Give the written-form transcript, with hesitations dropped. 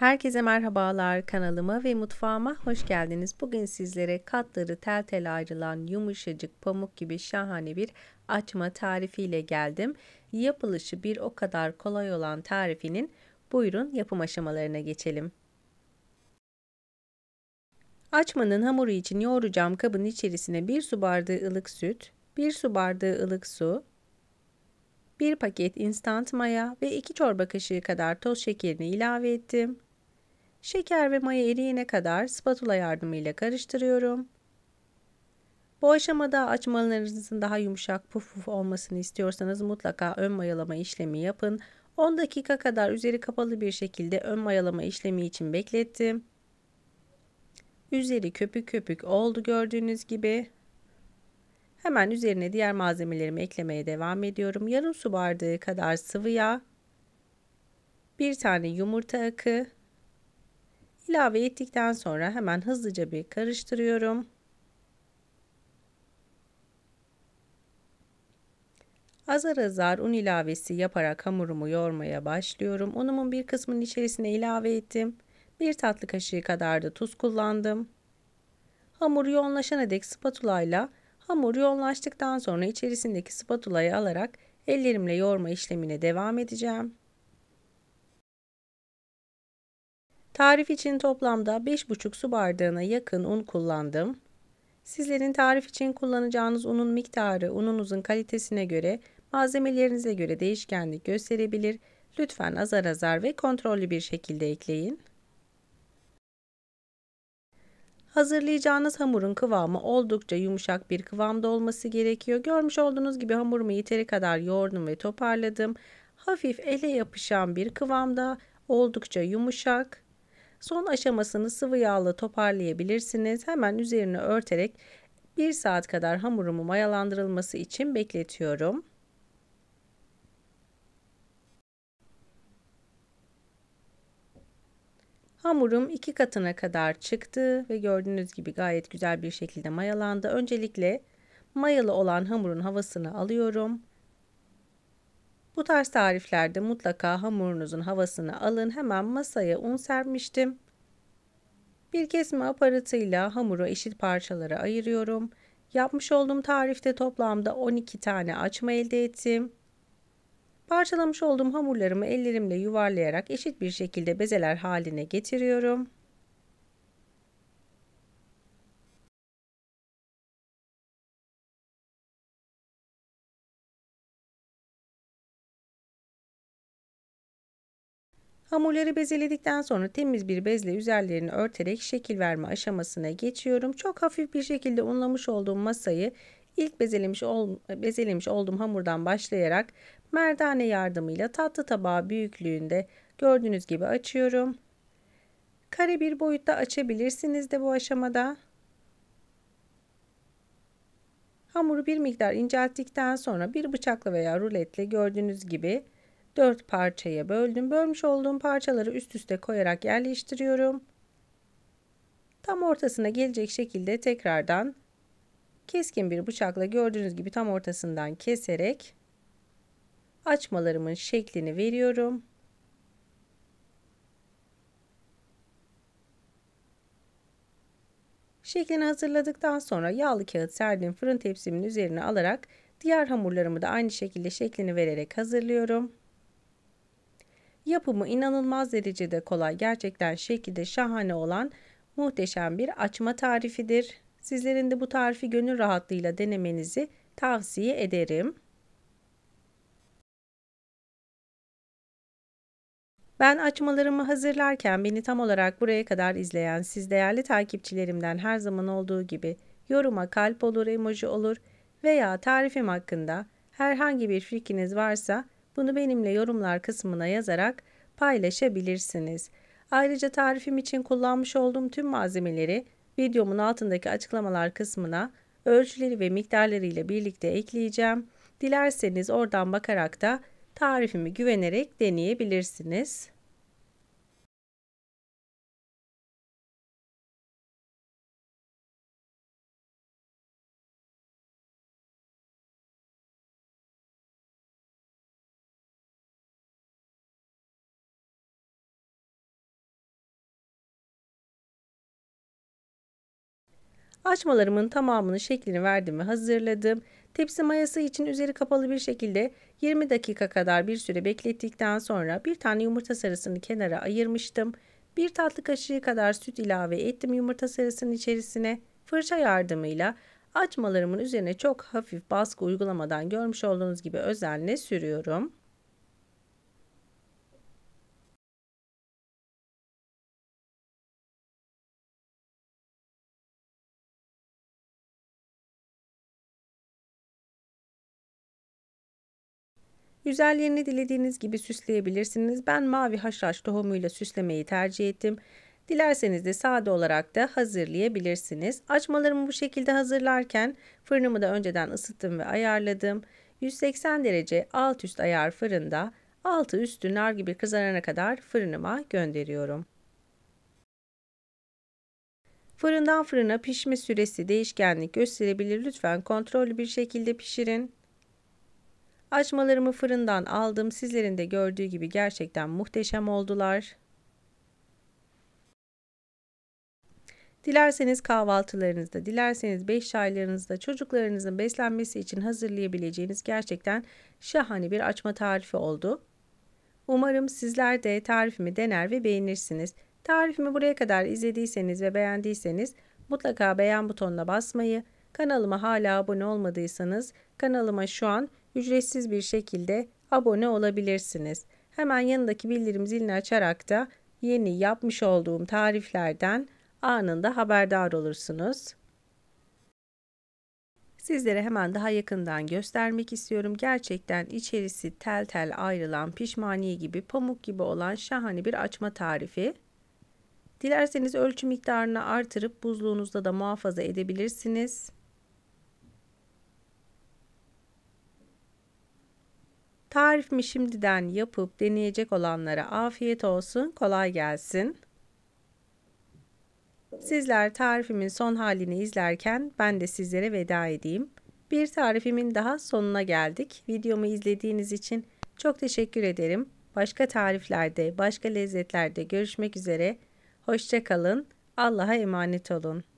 Herkese merhabalar, kanalıma ve mutfağıma hoş geldiniz. Bugün sizlere katları tel tel ayrılan yumuşacık pamuk gibi şahane bir açma tarifiyle geldim. Yapılışı bir o kadar kolay olan tarifinin buyurun yapım aşamalarına geçelim. Açmanın hamuru için yoğuracağım kabın içerisine 1 su bardağı ılık süt, 1 su bardağı ılık su, 1 paket instant maya ve 2 çorba kaşığı kadar toz şekerini ilave ettim. Şeker ve maya eriyene kadar spatula yardımıyla karıştırıyorum. Bu aşamada açmalarınızın daha yumuşak puf puf olmasını istiyorsanız mutlaka ön mayalama işlemi yapın. 10 dakika kadar üzeri kapalı bir şekilde ön mayalama işlemi için beklettim. Üzeri köpük köpük oldu gördüğünüz gibi. Hemen üzerine diğer malzemelerimi eklemeye devam ediyorum. Yarım su bardağı kadar sıvı yağ, bir tane yumurta akı ilave ettikten sonra hemen hızlıca bir karıştırıyorum. Azar azar un ilavesi yaparak hamurumu yoğurmaya başlıyorum. Unumun bir kısmının içerisine ilave ettim. 1 tatlı kaşığı kadar da tuz kullandım. Hamur yoğunlaşana dek spatula ile hamur yoğunlaştıktan sonra içerisindeki spatulayı alarak ellerimle yoğurma işlemine devam edeceğim. Tarif için toplamda 5,5 su bardağına yakın un kullandım. Sizlerin tarif için kullanacağınız unun miktarı ununuzun kalitesine göre, malzemelerinize göre değişkenlik gösterebilir. Lütfen azar azar ve kontrollü bir şekilde ekleyin. Hazırlayacağınız hamurun kıvamı oldukça yumuşak bir kıvamda olması gerekiyor. Görmüş olduğunuz gibi hamurumu yeteri kadar yoğurdum ve toparladım. Hafif ele yapışan bir kıvamda, oldukça yumuşak. Son aşamasını sıvı yağla toparlayabilirsiniz. Hemen üzerine örterek 1 saat kadar hamurumu mayalandırılması için bekletiyorum. Hamurum 2 katına kadar çıktı ve gördüğünüz gibi gayet güzel bir şekilde mayalandı. Öncelikle mayalı olan hamurun havasını alıyorum. Bu tarz tariflerde mutlaka hamurunuzun havasını alın. Hemen masaya un serpmiştim. Bir kesme aparatıyla hamuru eşit parçalara ayırıyorum. Yapmış olduğum tarifte toplamda 12 tane açma elde ettim. Parçalamış olduğum hamurlarımı ellerimle yuvarlayarak eşit bir şekilde bezeler haline getiriyorum. Hamurları bezeledikten sonra temiz bir bezle üzerlerini örterek şekil verme aşamasına geçiyorum. Çok hafif bir şekilde unlamış olduğum masayı ilk bezelemiş olduğum hamurdan başlayarak merdane yardımıyla tatlı tabağı büyüklüğünde gördüğünüz gibi açıyorum. Kare bir boyutta açabilirsiniz de bu aşamada. Hamuru bir miktar incelttikten sonra bir bıçakla veya ruletle gördüğünüz gibi 4 parçaya böldüm. Bölmüş olduğum parçaları üst üste koyarak yerleştiriyorum. Tam ortasına gelecek şekilde tekrardan keskin bir bıçakla gördüğünüz gibi tam ortasından keserek açmalarımın şeklini veriyorum. Şeklini hazırladıktan sonra yağlı kağıt serdiğim fırın tepsimin üzerine alarak diğer hamurlarımı da aynı şekilde şeklini vererek hazırlıyorum. Yapımı inanılmaz derecede kolay, gerçekten şekli de şahane olan muhteşem bir açma tarifidir. Sizlerin de bu tarifi gönül rahatlığıyla denemenizi tavsiye ederim. Ben açmalarımı hazırlarken beni tam olarak buraya kadar izleyen siz değerli takipçilerimden her zaman olduğu gibi yoruma kalp olur, emoji olur veya tarifim hakkında herhangi bir fikriniz varsa bunu benimle yorumlar kısmına yazarak paylaşabilirsiniz. Ayrıca tarifim için kullanmış olduğum tüm malzemeleri videomun altındaki açıklamalar kısmına ölçüleri ve miktarları ile birlikte ekleyeceğim. Dilerseniz oradan bakarak da tarifimi güvenerek deneyebilirsiniz. Açmalarımın tamamının şeklini verdim ve hazırladım. Tepsi mayası için üzeri kapalı bir şekilde 20 dakika kadar bir süre beklettikten sonra bir tane yumurta sarısını kenara ayırmıştım. Bir tatlı kaşığı kadar süt ilave ettim yumurta sarısının içerisine. Fırça yardımıyla açmalarımın üzerine çok hafif baskı uygulamadan görmüş olduğunuz gibi özenle sürüyorum. Üzerlerini dilediğiniz gibi süsleyebilirsiniz. Ben mavi haşhaş tohumuyla süslemeyi tercih ettim. Dilerseniz de sade olarak da hazırlayabilirsiniz. Açmalarımı bu şekilde hazırlarken fırınımı da önceden ısıttım ve ayarladım. 180 derece alt üst ayar fırında altı üstü nar gibi kızarana kadar fırınıma gönderiyorum. Fırından fırına pişme süresi değişkenlik gösterebilir. Lütfen kontrollü bir şekilde pişirin. Açmalarımı fırından aldım. Sizlerin de gördüğü gibi gerçekten muhteşem oldular. Dilerseniz kahvaltılarınızda, dilerseniz 5 çaylarınızda çocuklarınızın beslenmesi için hazırlayabileceğiniz gerçekten şahane bir açma tarifi oldu. Umarım sizler de tarifimi dener ve beğenirsiniz. Tarifimi buraya kadar izlediyseniz ve beğendiyseniz mutlaka beğen butonuna basmayı, kanalıma hala abone olmadıysanız kanalıma şu an ücretsiz bir şekilde abone olabilirsiniz. Hemen yanındaki bildirim zilini açarak da yeni yapmış olduğum tariflerden anında haberdar olursunuz. Sizlere hemen daha yakından göstermek istiyorum. Gerçekten içerisi tel tel ayrılan pişmaniye gibi pamuk gibi olan şahane bir açma tarifi. Dilerseniz ölçü miktarını artırıp buzluğunuzda da muhafaza edebilirsiniz. Tarifimi şimdiden yapıp deneyecek olanlara afiyet olsun, kolay gelsin. Sizler tarifimin son halini izlerken ben de sizlere veda edeyim. Bir tarifimin daha sonuna geldik. Videomu izlediğiniz için çok teşekkür ederim. Başka tariflerde, başka lezzetlerde görüşmek üzere. Hoşça kalın. Allah'a emanet olun.